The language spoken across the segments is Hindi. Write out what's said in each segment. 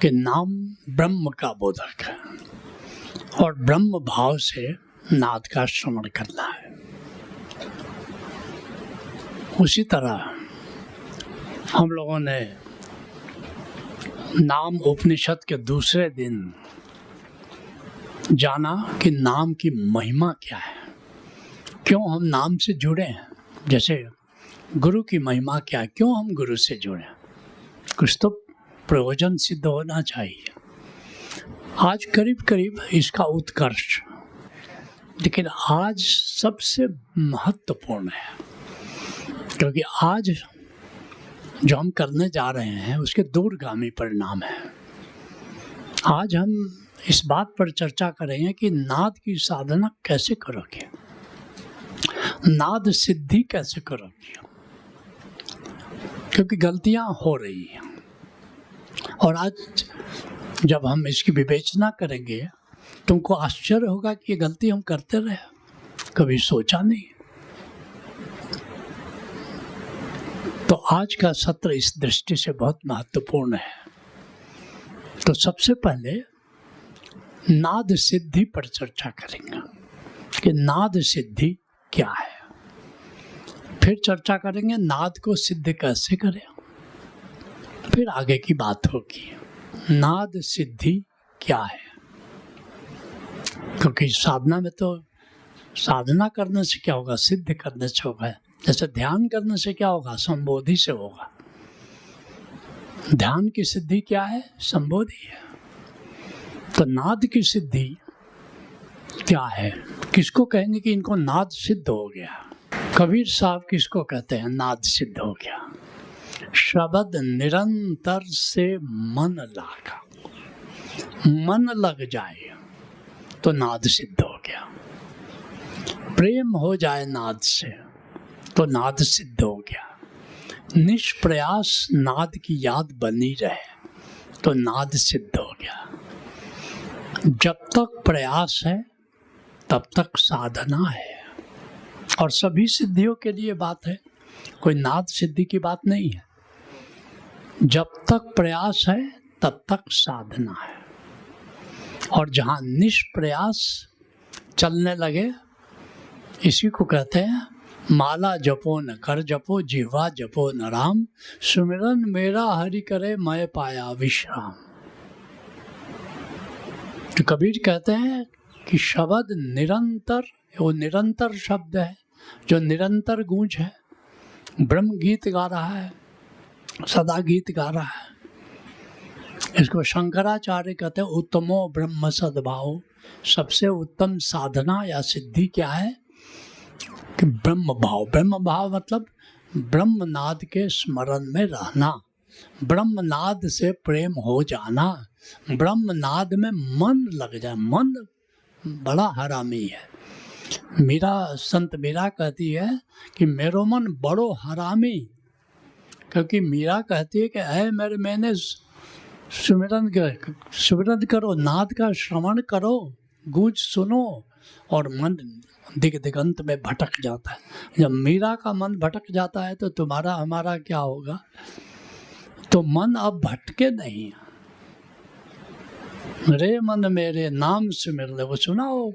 कि नाम ब्रह्म का बोधक है और ब्रह्म भाव से नाद का श्रवण करना है। उसी तरह हम लोगों ने नाम उपनिषद के दूसरे दिन जाना कि नाम की महिमा क्या है, क्यों हम नाम से जुड़े हैं। जैसे गुरु की महिमा क्या है, क्यों हम गुरु से जुड़े हैं, कुछ तो प्रयोजन सिद्ध होना चाहिए। आज करीब करीब इसका उत्कर्ष, लेकिन आज सबसे महत्वपूर्ण है, क्योंकि आज जो हम करने जा रहे हैं उसके दूरगामी परिणाम है। आज हम इस बात पर चर्चा करेंगे कि नाद की साधना कैसे करोगे, नाद सिद्धि कैसे करोगे, क्योंकि गलतियां हो रही हैं। और आज जब हम इसकी विवेचना करेंगे तुमको आश्चर्य होगा कि ये गलती हम करते रहे, कभी सोचा नहीं। तो आज का सत्र इस दृष्टि से बहुत महत्वपूर्ण है। तो सबसे पहले नाद सिद्धि पर चर्चा करेंगे कि नाद सिद्धि क्या है। फिर चर्चा करेंगे नाद को सिद्ध कैसे करें, फिर आगे की बात होगी नाद सिद्धि क्या है। क्योंकि साधना में तो साधना करने से क्या होगा, सिद्ध करने से होगा। जैसे ध्यान करने से क्या होगा, संबोधि से होगा। ध्यान की सिद्धि क्या है, संबोधि है। तो नाद की सिद्धि क्या है, किसको कहेंगे कि इनको नाद सिद्ध हो गया। कबीर साहब किसको कहते हैं नाद सिद्ध हो गया, शब्द निरंतर से मन लागा, मन लग जाए तो नाद सिद्ध हो गया। प्रेम हो जाए नाद से तो नाद सिद्ध हो गया। निष्प्रयास नाद की याद बनी रहे तो नाद सिद्ध हो गया। जब तक प्रयास है तब तक साधना है। और सभी सिद्धियों के लिए बात है, कोई नाद सिद्धि की बात नहीं है। जब तक प्रयास है तब तक साधना है। और जहाँ निष्प्रयास चलने लगे, इसी को कहते हैं माला जपो न कर जपो, जिह्वा जपो न राम, सुमिरन मेरा हरि करे मैं पाया विश्राम। तो कबीर कहते हैं कि शब्द निरंतर, वो निरंतर शब्द है जो निरंतर गूंज है। ब्रह्म गीत गा रहा है, सदा गीत गा रहा है। इसको शंकराचार्य कहते हैं उत्तमो ब्रह्म सद्भाव। सबसे उत्तम साधना या सिद्धि क्या है कि ब्रह्म भाव। ब्रह्म भाव मतलब ब्रह्मनाद के स्मरण में रहना, ब्रह्मनाद से प्रेम हो जाना, ब्रह्मनाद में मन लग जाए। मन बड़ा हरामी है। मीरा, संत मीरा कहती है कि मेरो मन बड़ो हरामी, क्योंकि मीरा कहती है कि ऐ मेरे मैंने सुमिरन करो, नाद का श्रवण करो, गूंज सुनो, और मन दिग दिगंत में भटक जाता है। जब मीरा का मन भटक जाता है तो तुम्हारा हमारा क्या होगा। तो मन अब भटके नहीं। रे मन मेरे नाम सुमिर ले, वो सुना हो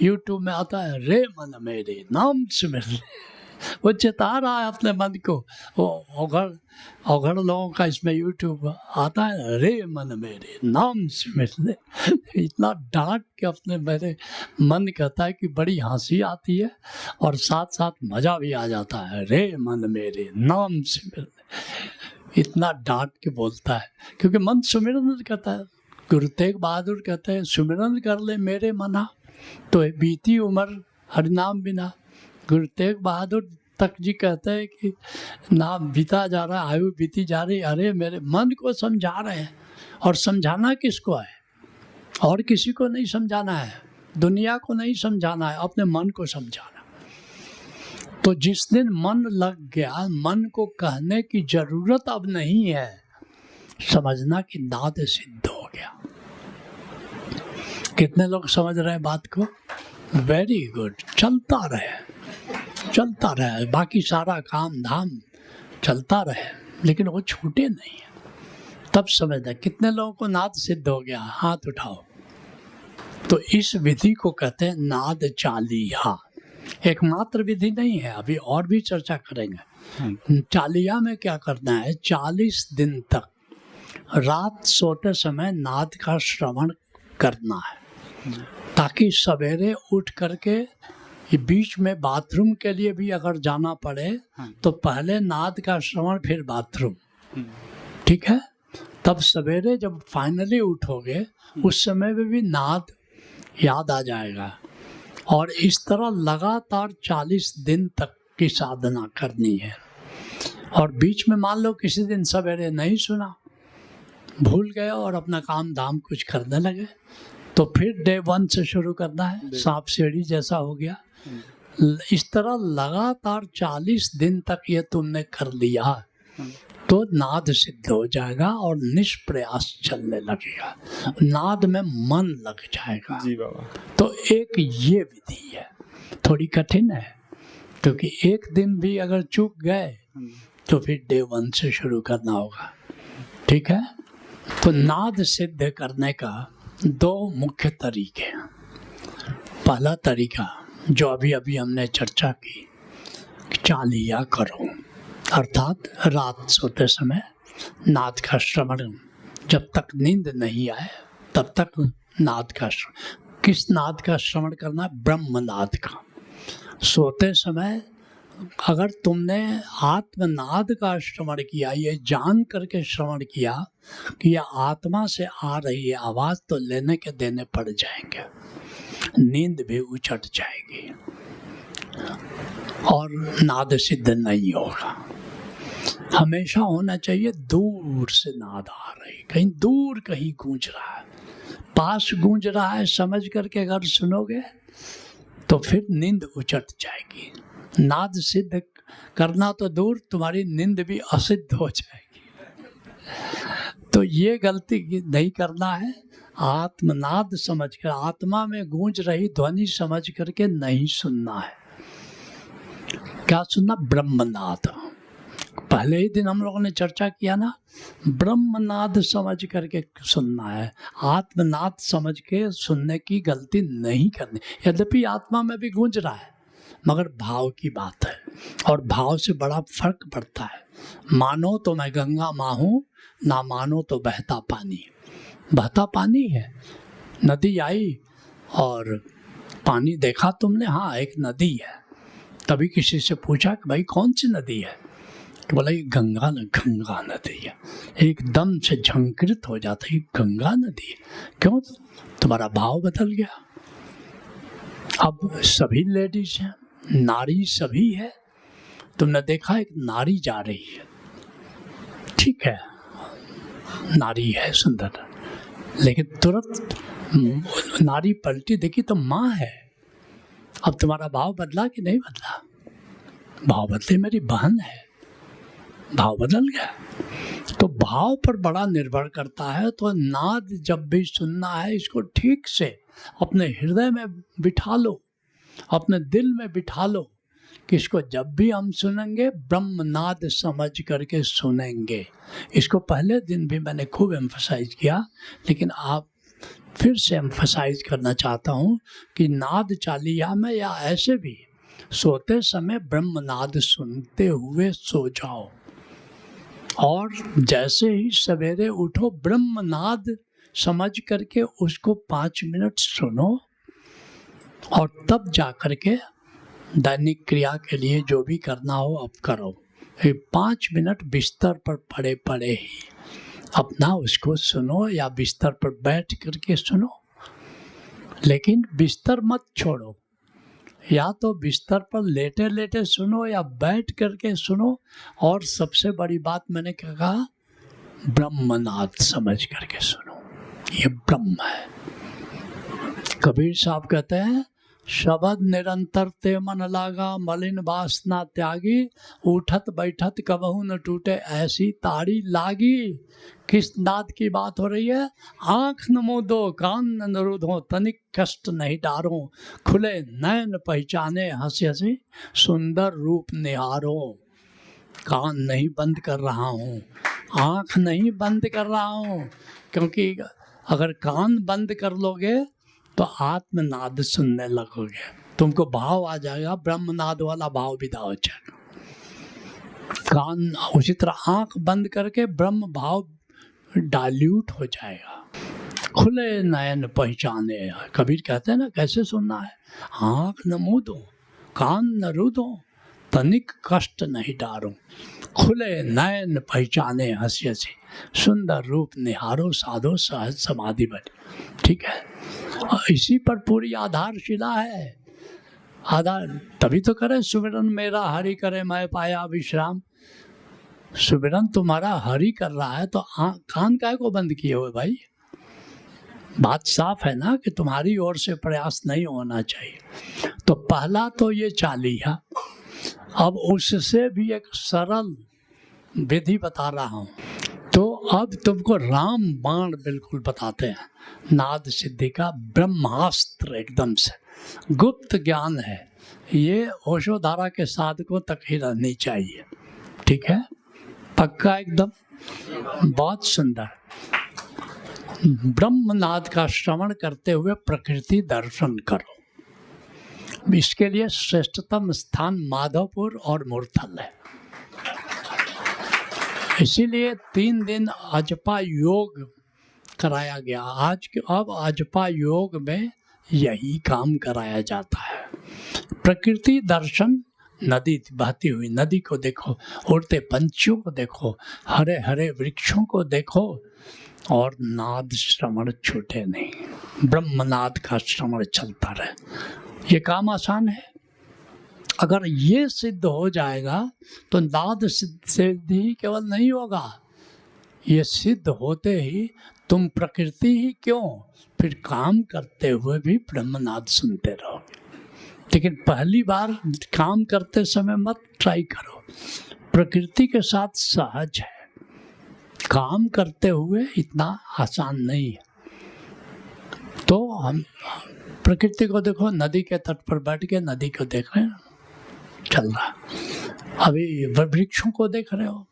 यूट्यूब में आता है, रे मन मेरे नाम सुमिर ले। वो चेता रहा है अपने मन को। वो अवघड़ लोगों का इसमें यूट्यूब आता है, रे मन मेरे नाम सुमिर ले। इतना डांट के अपने मेरे मन कहता है कि बड़ी हंसी आती है और साथ साथ मजा भी आ जाता है। रे मन मेरे नाम सुमिर ले, इतना डांट के बोलता है, क्योंकि मन सुमिरन कहता है। गुरु तेग बहादुर कहते हैं सुमिरन कर ले मेरे मना, तो बीती उम्र हरिनाम बिना। गुरु तेग बहादुर तक जी कहते हैं कि नाम बीता जा रहा है, आयु बीती जा रही, अरे मेरे मन को समझा रहे हैं। और समझाना किसको है, और किसी को नहीं समझाना है, दुनिया को नहीं समझाना है, अपने मन को समझाना। तो जिस दिन मन लग गया, मन को कहने की जरूरत अब नहीं है, समझना कि नाद सिद्ध हो गया। कितने लोग समझ रहे हैं बात को? Very good. चलता रहे, बाकी सारा काम धाम चलता रहे, लेकिन वो छूटे नहीं। तब समझना। कितने लोगों को नाद सिद्ध हो गया, हाथ उठाओ। तो इस विधि को कहते हैं नाद चालिया। एकमात्र विधि नहीं है, अभी और भी चर्चा करेंगे। चालिया में क्या करना है, 40 दिन तक रात सोते समय नाद का श्रवण करना है, ताकि सवेरे उठ करके बीच में बाथरूम के लिए भी अगर जाना पड़े तो पहले नाद का श्रवण फिर बाथरूम, ठीक है। तब सवेरे जब फाइनली उठोगे उस समय में भी नाद याद आ जाएगा। और इस तरह लगातार 40 दिन तक की साधना करनी है। और बीच में मान लो किसी दिन सवेरे नहीं सुना, भूल गए और अपना काम धाम कुछ करने लगे, तो फिर डे 1 से शुरू करना है, सांप सीढ़ी जैसा हो गया। इस तरह लगातार 40 दिन तक ये तुमने कर लिया तो नाद सिद्ध हो जाएगा और निष्प्रयास चलने लगेगा, नाद में मन लग जाएगा। जी बाबा। तो एक ये विधि है, थोड़ी कठिन है, क्योंकि एक दिन भी अगर चूक गए तो फिर डे 1 से शुरू करना होगा, ठीक है। तो नाद सिद्ध करने का 2 मुख्य तरीके हैं। पहला तरीका जो अभी अभी हमने चर्चा की, चालिया करो, अर्थात रात सोते समय नाद का श्रवण, जब तक नींद नहीं आए तब तक नाद का श्रवण। किस नाद का श्रवण करना? ब्रह्मनाद का। सोते समय अगर तुमने आत्मनाद का श्रवण किया, ये जान करके श्रवण किया कि यह आत्मा से आ रही है आवाज़, तो लेने के देने पड़ जाएंगे, नींद भी उचट जाएगी और नाद सिद्ध नहीं होगा। हमेशा होना चाहिए दूर से नाद आ रही, कहीं दूर कहीं गूंज रहा है, पास गूंज रहा है समझ करके अगर सुनोगे तो फिर नींद उचट जाएगी। नाद सिद्ध करना तो दूर, तुम्हारी नींद भी असिद्ध हो जाएगी। तो ये गलती नहीं करना है। आत्मनाद समझकर, आत्मा में गूंज रही ध्वनि समझ करके नहीं सुनना है। क्या सुनना? ब्रह्मनाद। पहले ही दिन हम लोगों ने चर्चा किया ना, ब्रह्मनाद समझ करके सुनना है, आत्मनाद समझ के सुनने की गलती नहीं करनी। यद्यपि आत्मा में भी गूंज रहा है, मगर भाव की बात है और भाव से बड़ा फर्क पड़ता है। मानो तो मैं गंगा माँ हूँ, ना मानो तो बहता पानी। बहता पानी है, नदी आई और पानी देखा तुमने, हाँ एक नदी है। तभी किसी से पूछा कि भाई कौन सी नदी है, तो बोला ये गंगा नदी है। एकदम से झंकृत हो जाता है, गंगा नदी है। क्यों? तुम्हारा भाव बदल गया। अब सभी लेडीज हैं, नारी सभी है। तुमने देखा एक नारी जा रही है, ठीक है, नारी है सुंदर, लेकिन तुरंत नारी पलटी, देखी तो माँ है। अब तुम्हारा भाव बदला कि नहीं बदला? भाव बदले, मेरी बहन है, भाव बदल गया। तो भाव पर बड़ा निर्भर करता है। तो नाद जब भी सुनना है, इसको ठीक से अपने हृदय में बिठा लो, अपने दिल में बिठा लो कि इसको जब भी हम सुनेंगे ब्रह्मनाद समझ करके सुनेंगे। इसको पहले दिन भी मैंने खूब एम्फसाइज किया, लेकिन आप फिर से एम्फसाइज करना चाहता हूँ कि नाद चालिया में या ऐसे भी सोते समय ब्रह्मनाद सुनते हुए सो जाओ, और जैसे ही सवेरे उठो ब्रह्मनाद समझ करके उसको 5 मिनट सुनो, और तब जा करके दैनिक क्रिया के लिए जो भी करना हो अब करो। 5 मिनट बिस्तर पर पड़े पड़े ही अपना उसको सुनो, या बिस्तर पर बैठ करके सुनो, लेकिन बिस्तर मत छोड़ो। या तो बिस्तर पर लेटे लेटे सुनो या बैठ करके सुनो। और सबसे बड़ी बात मैंने क्या कहा, ब्रह्मनाद समझ करके सुनो, ये ब्रह्म है। कबीर साहब कहते हैं, शब्द निरंतर ते मन लागा, मलिन वासना त्यागी, उठत बैठत कबहू न टूटे ऐसी ताड़ी लागी। किस नाद की बात हो रही है? आँख न मूंदो, कान न निरुद्धो, तनिक कष्ट नहीं डारो, खुले नैन पहचाने हंसी हंसी, सुंदर रूप निहारो। कान नहीं बंद कर रहा हूँ, आँख नहीं बंद कर रहा हूँ, क्योंकि अगर कान बंद कर लोगे तो आत्मनाद सुनने लगोगे, तुमको भाव आ जाएगा, ब्रह्मनाद वाला भाव विदा हो जाएगा। कान उसी तरह आँख बंद करके ब्रह्म भाव डाइल्यूट हो जाएगा। खुले नयन पहचाने, कबीर कहते हैं ना कैसे सुनना है, आँख न मूंदो कान न रूदो तनिक कष्ट नहीं डारो, खुले नयन पहचाने हंसी हंसी, सुंदर रूप निहारो साधो सहज समाधि बने। ठीक है, और इसी पर पूरी आधारशिला है। आधार तभी तो करे सुमिरन मेरा हरि करे मैं पाया विश्राम। सुमिरन तुम्हारा हरि कर रहा है तो कान काहे को बंद किए हुए भाई? बात साफ है ना कि तुम्हारी ओर से प्रयास नहीं होना चाहिए। तो पहला तो ये चालीहा, अब उससे भी एक सरल विधि बता रहा हूँ। तो अब तुमको राम बाण बिल्कुल बताते हैं, नाद सिद्धि का ब्रह्मास्त्र एकदम से गुप्त ज्ञान है, ये ओशोधारा के साधकों तक ही रहनी चाहिए। ठीक है, पक्का एकदम, बहुत सुंदर। ब्रह्मनाद का श्रवण करते हुए प्रकृति दर्शन करो। इसके लिए श्रेष्ठतम स्थान माधवपुर और मूर्थल है। इसीलिए 3 दिन अजपा योग कराया गया। अब अजपा योग में यही काम कराया जाता है। प्रकृति दर्शन, नदी बहती हुई नदी को देखो, उड़ते पंछियों को देखो, हरे हरे वृक्षों को देखो, और नाद श्रवण छूटे नहीं, ब्रह्मनाद का श्रवण चलता रहे। ये काम आसान है। अगर ये सिद्ध हो जाएगा तो नाद सिद्धि केवल नहीं होगा, ये सिद्ध होते ही तुम प्रकृति ही क्यों, फिर काम करते हुए भी ब्रह्मनाद सुनते रहोगे। लेकिन पहली बार काम करते समय मत ट्राई करो, प्रकृति के साथ सहज है, काम करते हुए इतना आसान नहीं है। तो हम प्रकृति को देखो, नदी के तट पर बैठ के नदी को देख रहे हैं, चल रहा। अभी वृक्षों को देख रहे हो,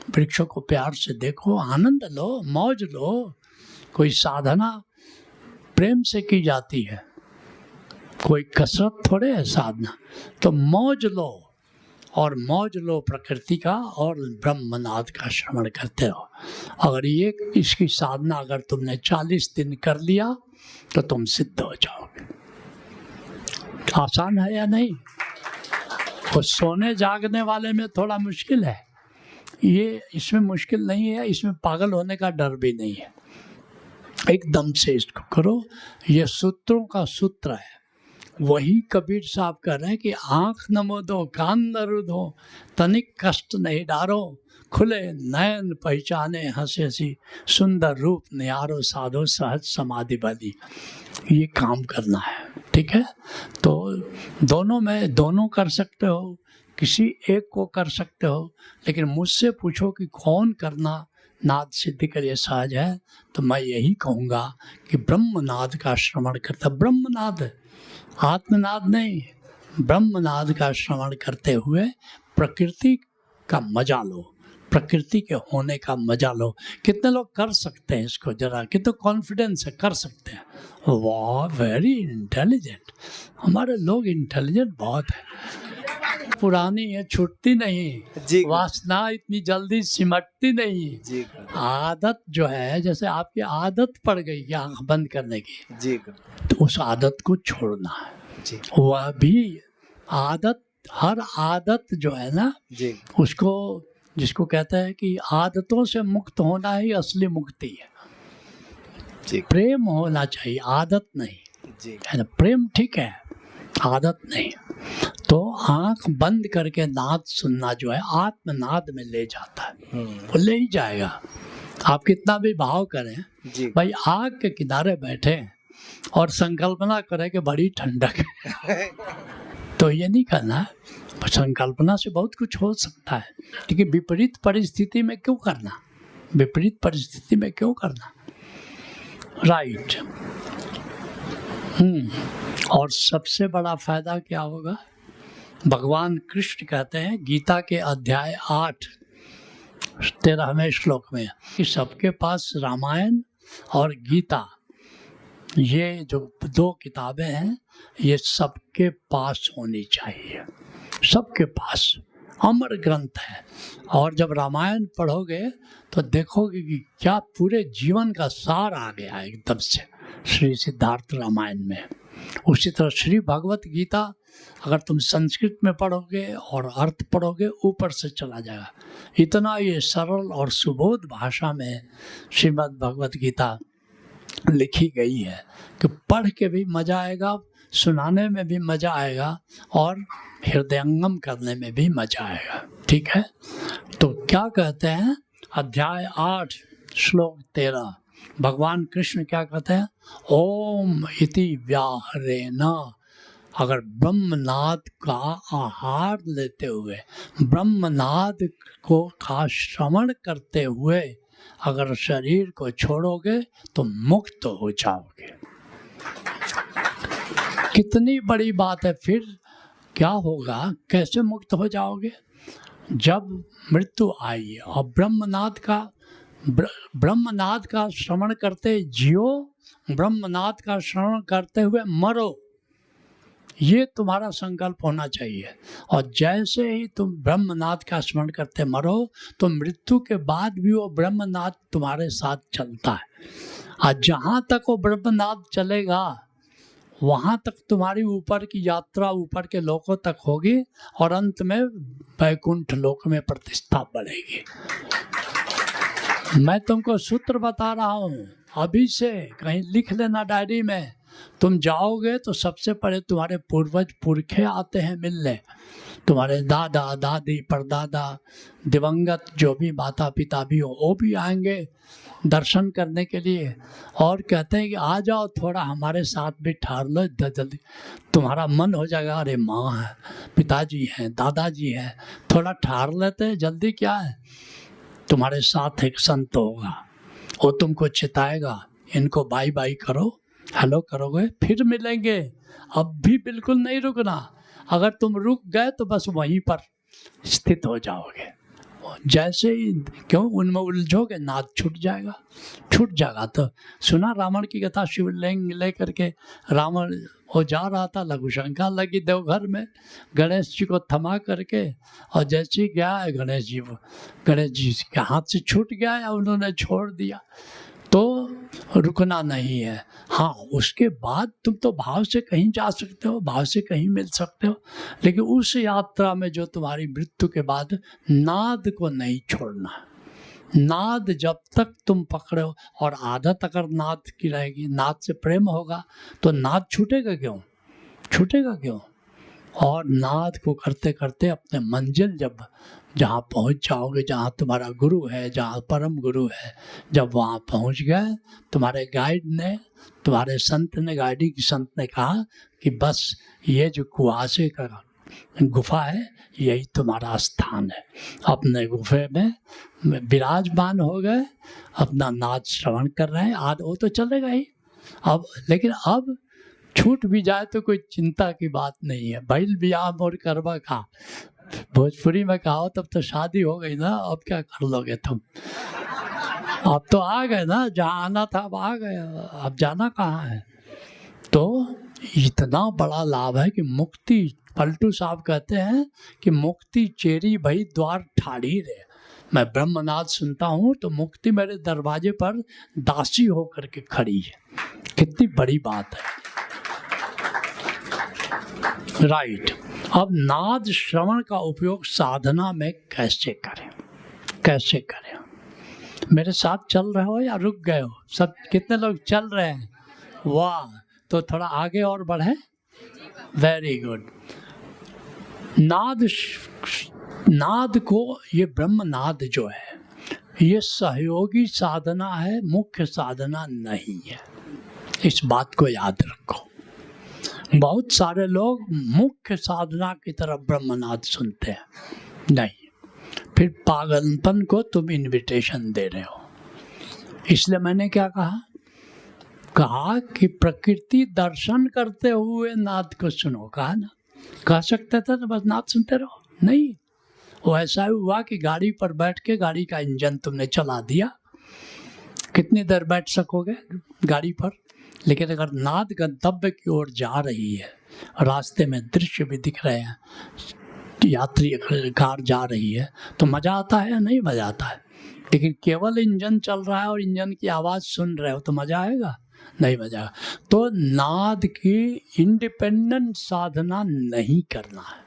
वृक्षों को प्यार से देखो, आनंद लो, मौज लो। कोई साधना प्रेम से की जाती है, कोई कसरत थोड़े है साधना। तो मौज लो, और मौज लो प्रकृति का, और ब्रह्मनाद का श्रवण करते हो। अगर ये इसकी साधना अगर तुमने 40 दिन कर लिया तो तुम सिद्ध हो जाओगे। आसान है या नहीं? और सोने जागने वाले में थोड़ा मुश्किल है, ये इसमें मुश्किल नहीं है, इसमें पागल होने का डर भी नहीं है। एकदम से इसको करो, ये सूत्रों का सूत्र है। वही कबीर साहब कह रहे हैं कि आँख न मूंदो कान न रूदो तनिक कष्ट नहीं डारो, खुले नयन पहचाने हंसी हंसी, सुंदर रूप निहारो साधो सहज समाधि बनी। ये काम करना है। ठीक है, तो दोनों में दोनों कर सकते हो, किसी एक को कर सकते हो, लेकिन मुझसे पूछो कि कौन करना नाद सिद्धि के लिए सहज है, तो मैं यही कहूँगा कि ब्रह्मनाद का श्रवण करता। ब्रह्मनाद, आत्मनाद नहीं, ब्रह्मनाद का श्रवण करते हुए प्रकृति का मजा लो, प्रकृति के होने का मजा लो। कितने लोग कर सकते हैं इसको, जरा कितना कॉन्फिडेंस है, कर सकते हैं। वाह, वेरी इंटेलिजेंट। हमारे लोग इंटेलिजेंट बहुत है। पुरानी है, छूटती नहीं, वासना इतनी जल्दी सिमटती नहीं जी। आदत जो है, जैसे आपकी आदत पड़ गई कि आंख बंद करने की जी, तो उस आदत को छोड़ना है जी। वह भी आदत, हर आदत जो है ना जी, उसको, जिसको कहते हैं कि आदतों से मुक्त होना ही असली मुक्ति है जी। प्रेम होना चाहिए, आदत नहीं जी, है ना। प्रेम ठीक है, आदत नहीं। तो आंख बंद करके नाद सुनना जो है आत्मनाद में ले जाता है, वो ले ही जाएगा। आप कितना भी भाव करें जी। भाई आग के किनारे बैठे और संकल्पना करें कि बड़ी ठंडक है तो ये नहीं करना। संकल्पना से बहुत कुछ हो सकता है, लेकिन विपरीत परिस्थिति में क्यों करना, विपरीत परिस्थिति में क्यों करना, राइट। और सबसे बड़ा फायदा क्या होगा, भगवान कृष्ण कहते हैं गीता के अध्याय 8 13वें श्लोक में कि सबके पास रामायण और गीता, ये जो 2 किताबें हैं, ये सबके पास होनी चाहिए, सबके पास अमर ग्रंथ है। और जब रामायण पढ़ोगे तो देखोगे कि क्या पूरे जीवन का सार आ गया एकदम से श्री सिद्धार्थ रामायण में। उसी तरह श्री भगवत गीता अगर तुम संस्कृत में पढ़ोगे और अर्थ पढ़ोगे, ऊपर से चला जाएगा। इतना ये सरल और सुबोध भाषा में श्रीमद् भगवत गीता लिखी गई है कि पढ़ के भी मज़ा आएगा, सुनाने में भी मज़ा आएगा और हृदयंगम करने में भी मज़ा आएगा। ठीक है, तो क्या कहते हैं, अध्याय 8 श्लोक 13 भगवान कृष्ण क्या कहते हैं, ओम इति व्याहरेण, अगर ब्रह्मनाद का आहार लेते हुए, ब्रह्मनाद को का श्रवण करते हुए अगर शरीर को छोड़ोगे तो मुक्त हो जाओगे। कितनी बड़ी बात है। फिर क्या होगा, कैसे मुक्त हो जाओगे, जब मृत्यु आई और ब्रह्मनाद का श्रवण करते जियो, ब्रह्मनाद का श्रवण करते हुए मरो, ये तुम्हारा संकल्प होना चाहिए। और जैसे ही तुम ब्रह्मनाद का स्मरण करते मरो तो मृत्यु के बाद भी वो ब्रह्मनाद तुम्हारे साथ चलता है। और जहाँ तक वो ब्रह्मनाद चलेगा वहाँ तक तुम्हारी ऊपर की यात्रा ऊपर के लोकों तक होगी और अंत में वैकुंठ लोक में प्रतिष्ठा बढ़ेगी। मैं तुमको सूत्र बता रहा हूँ, अभी से कहीं लिख लेना डायरी में। तुम जाओगे तो सबसे पहले तुम्हारे पूर्वज पुरखे आते हैं मिलने, तुम्हारे दादा दादी परदादा दिवंगत जो भी माता पिता भी हो वो भी आएंगे दर्शन करने के लिए, और कहते हैं कि आ जाओ थोड़ा हमारे साथ भी ठहर लो जल्दी। तुम्हारा मन हो जाएगा, अरे माँ है, पिताजी हैं, दादाजी हैं, थोड़ा ठहर लेते हैं, जल्दी क्या है। तुम्हारे साथ एक संत होगा, वो तुमको चिताएगा, इनको बाई बाई करो, हेलो करोगे, फिर मिलेंगे। अब भी बिल्कुल नहीं रुकना, अगर तुम रुक गए तो बस वहीं पर स्थित हो जाओगे। जैसे ही क्यों उनमें उलझोगे नाद छूट जाएगा। तो सुना रावण की कथा, शिवलिंग लेकर के रावण वो जा रहा था, लघुशंका लगी देवघर में गणेश जी को थमा करके, और जैसे ही गया है गणेश जी के हाथ से छूट गया या उन्होंने छोड़ दिया। तो रुकना नहीं है। हाँ, उसके बाद तुम तो भाव से कहीं जा सकते हो, भाव से कहीं मिल सकते हो, लेकिन उस यात्रा में जो तुम्हारी मृत्यु के बाद नाद को नहीं छोड़ना। नाद जब तक तुम पकड़े हो, और आदत अगर नाद की रहेगी, नाद से प्रेम होगा तो नाद छूटेगा क्यों। और नाद को करते करते अपने मंजिल जहाँ पहुँच जाओगे, जहाँ तुम्हारा गुरु है, जहाँ परम गुरु है, जब वहाँ पहुँच गए, तुम्हारे गाइड ने, तुम्हारे संत ने, गाइडिंग संत ने कहा कि बस ये जो कुआसे का गुफा है यही तुम्हारा स्थान है। अपने गुफे में विराजमान हो गए, अपना नाद श्रवण कर रहे हैं। आज वो तो चलेगा ही अब, लेकिन अब छूट भी जाए तो कोई चिंता की बात नहीं है। बैल बियाह मोर करवा का भोजपुरी में कहा, तब तो शादी हो गई ना, अब क्या कर लोगे तुम। अब तो आ गए ना, जहाँ आना था अब आ गए, अब जाना कहाँ है। तो इतना बड़ा लाभ है कि मुक्ति, पलटू साहब कहते हैं कि मुक्ति चेरी भई द्वार ठाड़ी रे। मैं ब्रह्मनाद सुनता हूँ तो मुक्ति मेरे दरवाजे पर दासी होकर के खड़ी है। कितनी बड़ी बात है। राइट। अब नाद श्रवण का उपयोग साधना में कैसे करें। मेरे साथ चल रहे हो या रुक गए हो? सब कितने लोग चल रहे हैं? वाह, तो थोड़ा आगे और बढ़े। Very good. नाद को, ये ब्रह्म नाद जो है ये सहयोगी साधना है, मुख्य साधना नहीं है। इस बात को याद रखो। बहुत सारे लोग मुख्य साधना की तरफ ब्रह्मनाद सुनते हैं, नहीं, फिर पागलपन को तुम इनविटेशन दे रहे हो। इसलिए मैंने क्या कहा कि प्रकृति दर्शन करते हुए नाद को सुनो, कहा ना, कह सकते थे तो बस नाद सुनते रहो, नहीं, वो ऐसा हुआ कि गाड़ी पर बैठ के गाड़ी का इंजन तुमने चला दिया, कितनी देर बैठ सकोगे गाड़ी पर? लेकिन अगर नाद गंतव्य की ओर जा रही है, रास्ते में दृश्य भी दिख रहे हैं, यात्री कार जा रही है, तो मज़ा आता है या नहीं मज़ा आता है? लेकिन केवल इंजन चल रहा है और इंजन की आवाज़ सुन रहे हो तो मज़ा आएगा? नहीं मज़ा आएगा। तो नाद की इंडिपेंडेंट साधना नहीं करना है,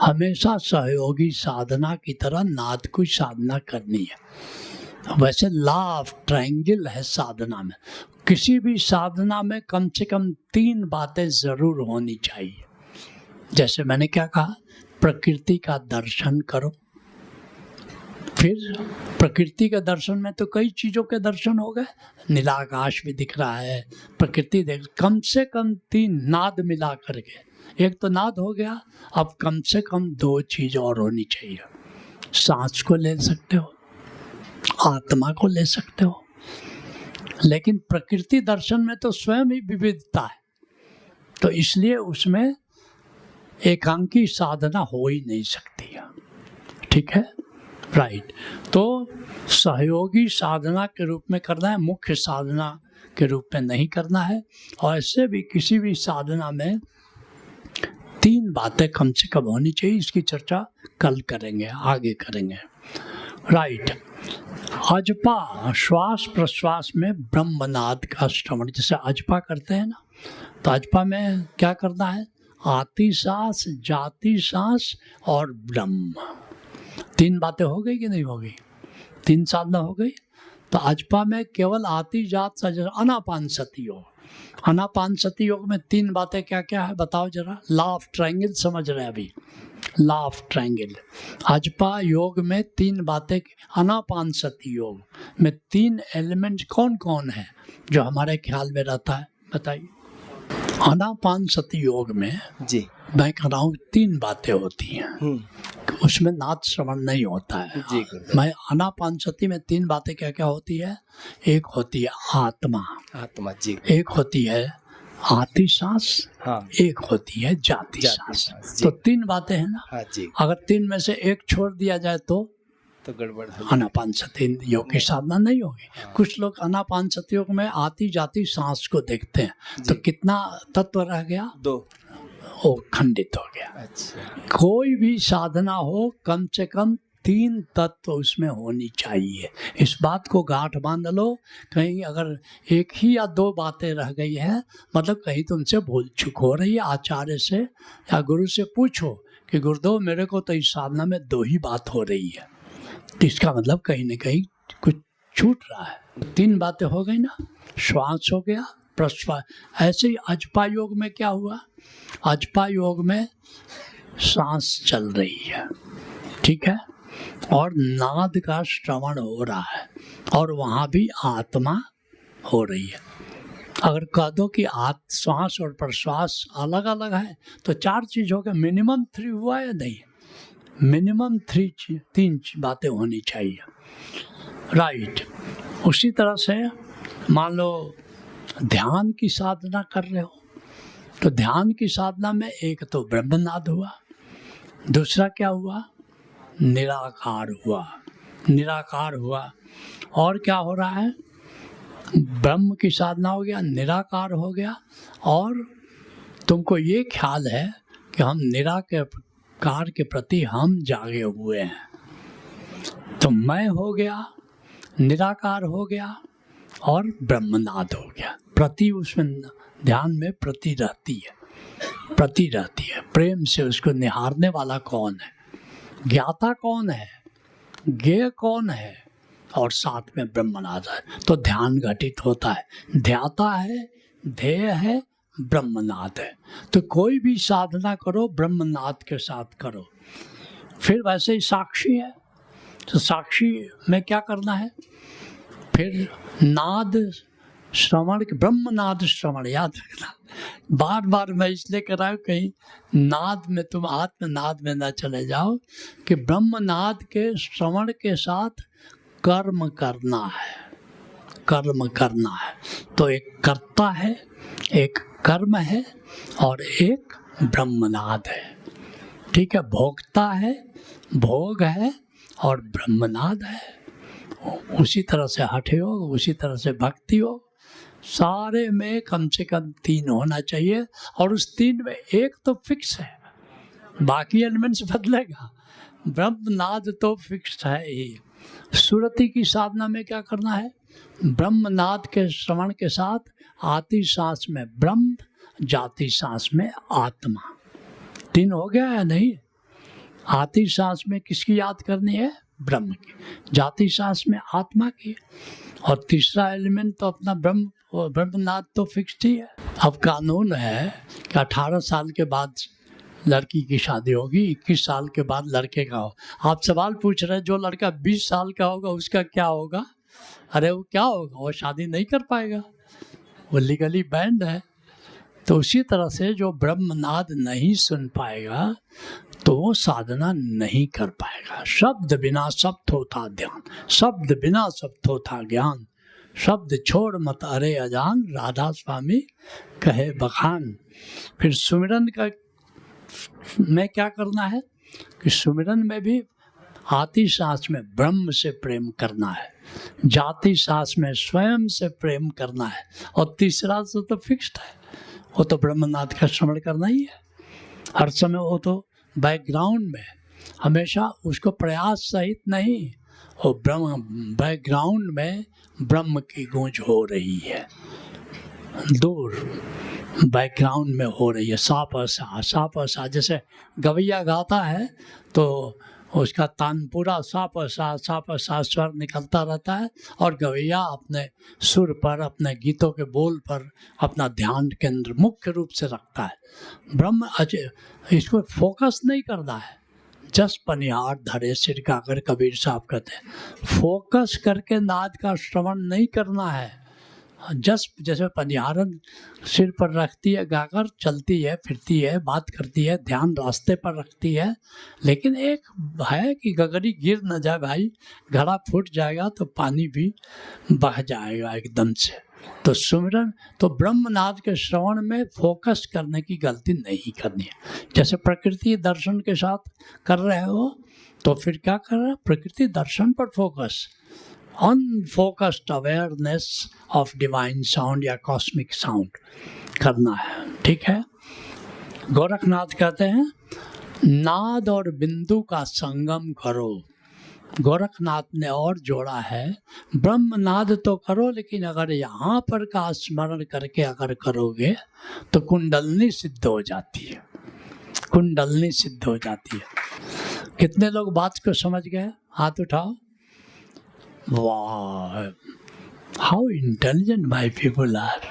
हमेशा सहयोगी साधना की तरह नाद की साधना करनी है। वैसे लॉ ऑफ ट्रायंगल है साधना में। किसी भी साधना में कम से कम 3 बातें ज़रूर होनी चाहिए। जैसे मैंने क्या कहा, प्रकृति का दर्शन करो। फिर प्रकृति के दर्शन में तो कई चीज़ों के दर्शन हो गए, नीला आकाश भी दिख रहा है, प्रकृति देख, कम से कम 3 नाद मिला करके। एक तो नाद हो गया, अब कम से कम 2 चीज़ और होनी चाहिए। सांस को ले सकते हो, आत्मा को ले सकते हो, लेकिन प्रकृति दर्शन में तो स्वयं ही विविधता है, तो इसलिए उसमें एकांकी साधना हो ही नहीं सकती है। ठीक है, राइट। तो सहयोगी साधना के रूप में करना है, मुख्य साधना के रूप में नहीं करना है। और ऐसे भी किसी भी साधना में 3 बातें कम से कम होनी चाहिए। इसकी चर्चा कल करेंगे, आगे करेंगे। राइट। अजपा, श्वास प्रश्वास में ब्रह्मनाद का श्रवण, जैसे अजपा करते हैं ना, तो अजपा में क्या करना है? आती सांस, जाती सांस और ब्रह्म। 3 बातें हो गई कि नहीं हो गई? 3 साधना हो गई। तो अजपा में केवल आती जात सा, जरा आनापान सती योग। आनापान सती योग में 3 बातें क्या क्या है बताओ जरा। लॉ ऑफ ट्रायंगल समझ रहे हैं अभी, लॉ ऑफ ट्रायंगल। अजपा योग में 3 बातें, आनापान सती योग में 3 एलिमेंट कौन कौन है जो हमारे ख्याल में रहता है, बताइए। आनापान सती योग में जी मैं कह रहा हूँ 3 बातें होती हैं, उसमें नाद श्रवण नहीं होता है जी। मैं आनापान सती में 3 बातें क्या क्या होती है? एक होती है आत्मा, आत्मा जी। एक होती है आती सांस, हाँ एक होती है जाती सांस। जी। तो 3 बातें हैं ना। हाँ जी, अगर 3 में से एक छोड़ दिया जाए तो गड़बड़ है। आनापान सती योग की साधना नहीं होगी। कुछ लोग आनापान सती योग में आती जाती सांस को देखते हैं, तो कितना तत्व रह गया? 2। वो खंडित हो गया। अच्छा। कोई भी साधना हो कम से कम 3 तत्व उसमें होनी चाहिए। इस बात को गांठ बांध लो। कहीं अगर एक ही या 2 बातें रह गई है, मतलब कहीं तुमसे भूल चूक हो रही है। आचार्य से या गुरु से पूछो कि गुरुदेव मेरे को तो इस साधना में 2 ही बात हो रही है, तो इसका मतलब कहीं न कहीं कुछ छूट रहा है। 3 बातें हो गई ना, श्वास हो गया, प्रश्वास। ऐसे ही अजपा योग में क्या हुआ? अजपा योग में सांस चल रही है, ठीक है, और नाद का श्रवण हो रहा है, और वहाँ भी आत्मा हो रही है। अगर कह दो कि श्वास और प्रश्वास अलग अलग है तो 4 चीज़ हो गए, मिनिमम 3 हुआ या नहीं? मिनिमम 3 बातें होनी चाहिए। राइट। उसी तरह से मान लो ध्यान की साधना कर रहे हो, तो ध्यान की साधना में एक तो ब्रह्मनाद हुआ, दूसरा क्या हुआ? निराकार हुआ। निराकार हुआ। और क्या हो रहा है? ब्रह्म की साधना हो गया, निराकार हो गया, और तुमको ये ख्याल है कि हम निराकार के प्रति हम जागे हुए हैं, तो मैं हो गया, निराकार हो गया और ब्रह्मनाद हो गया। प्रति उसमें ध्यान में प्रति रहती है, प्रति रहती है। प्रेम से उसको निहारने वाला कौन है? ज्ञाता कौन है? ज्ञेय कौन है? और साथ में ब्रह्मनाद है, तो ध्यान घटित होता है। ध्याता है, ध्येय है, ब्रह्मनाद है। तो कोई भी साधना करो ब्रह्मनाद के साथ करो। फिर वैसे ही साक्षी है, तो साक्षी में क्या करना है? फिर नाद श्रवण, ब्रह्मनाद श्रवण याद रखना। बार बार मैं इसलिए कर रहा हूँ कहीं नाद में तुम आत्मनाद में न चले जाओ, कि ब्रह्मनाद के श्रवण के साथ कर्म करना है, कर्म करना है। तो एक कर्ता है, एक कर्म है, और एक ब्रह्मनाद है, ठीक है। भोक्ता है, भोग है और ब्रह्मनाद है। उसी तरह से हठ योग, उसी तरह से भक्ति योग, सारे में कम से कम 3 होना चाहिए। और उस 3 में एक तो फिक्स है, बाकी एलिमेंट्स बदलेगा। ब्रह्मनाद तो फिक्स है ही। सुरति की साधना में क्या करना है? ब्रह्मनाद के श्रवण के साथ आती सांस में ब्रह्म, जाती सांस में आत्मा। 3 हो गया है नहीं? आती सांस में किसकी याद करनी है? ब्रह्म की। जाती सांस में आत्मा की। और तीसरा एलिमेंट तो अपना ब्रह्मनाद तो फिक्स्ड ही है। अब कानून है कि 18 साल के बाद लड़की की शादी होगी, 21 साल के बाद लड़के का हो। आप सवाल पूछ रहे हैं जो लड़का 20 साल का होगा उसका क्या होगा? अरे वो क्या होगा? वो शादी नहीं कर पाएगा, वो लीगली बैंड है। तो उसी तरह से जो ब्रह्मनाद नहीं सुन पाएगा तो वो साधना नहीं कर पाएगा। शब्द बिना सब थोथा ध्यान, शब्द बिना सब थोथा ज्ञान, शब्द छोड़ मत अरे अजान, राधा स्वामी कहे बखान। फिर सुमिरन का में क्या करना है कि सुमिरन में भी आती सांस में ब्रह्म से प्रेम करना है, जाती सांस में स्वयं से प्रेम करना है, और तीसरा तो फिक्स्ड है, वो तो ब्रह्मनाद का श्रवण करना ही है हर समय। वो तो बैकग्राउंड में हमेशा, उसको प्रयास सहित नहीं, वो ब्रह्म बैकग्राउंड में ब्रह्म की गूंज हो रही है, दूर बैकग्राउंड में हो रही है। सा जैसे गवैया गाता है तो उसका तानपुरा सा स्वर निकलता रहता है, और गवैया अपने सुर पर, अपने गीतों के बोल पर अपना ध्यान केंद्र मुख्य रूप से रखता है। ब्रह्म इसको फोकस नहीं करना है। जस पनिहार धरे सिर गाकर, कबीर साहब कहते हैं। फोकस करके नाद का श्रवण नहीं करना है। जस जैसे पनिहारन सिर पर रखती है गाकर, चलती है, फिरती है, बात करती है, ध्यान रास्ते पर रखती है, लेकिन एक है कि गगरी गिर न जाए भाई, घड़ा फूट जाएगा तो पानी भी बह जाएगा एकदम से। तो सुमिरन तो ब्रह्मनाद के श्रवण में फोकस करने की गलती नहीं करनी है। जैसे प्रकृति दर्शन के साथ कर रहे हो तो फिर क्या कर रहे हैं? प्रकृति दर्शन पर focus, unfocused awareness of divine sound या कॉस्मिक साउंड करना है। ठीक है। गोरखनाथ कहते हैं नाद और बिंदु का संगम करो। गोरखनाथ ने और जोड़ा है ब्रह्मनाद तो करो, लेकिन अगर यहाँ पर का स्मरण करके अगर करोगे तो कुंडलनी सिद्ध हो जाती है, कुंडलनी सिद्ध हो जाती है। कितने लोग बात को समझ गए? हाथ उठाओ। वाह, how intelligent my people are.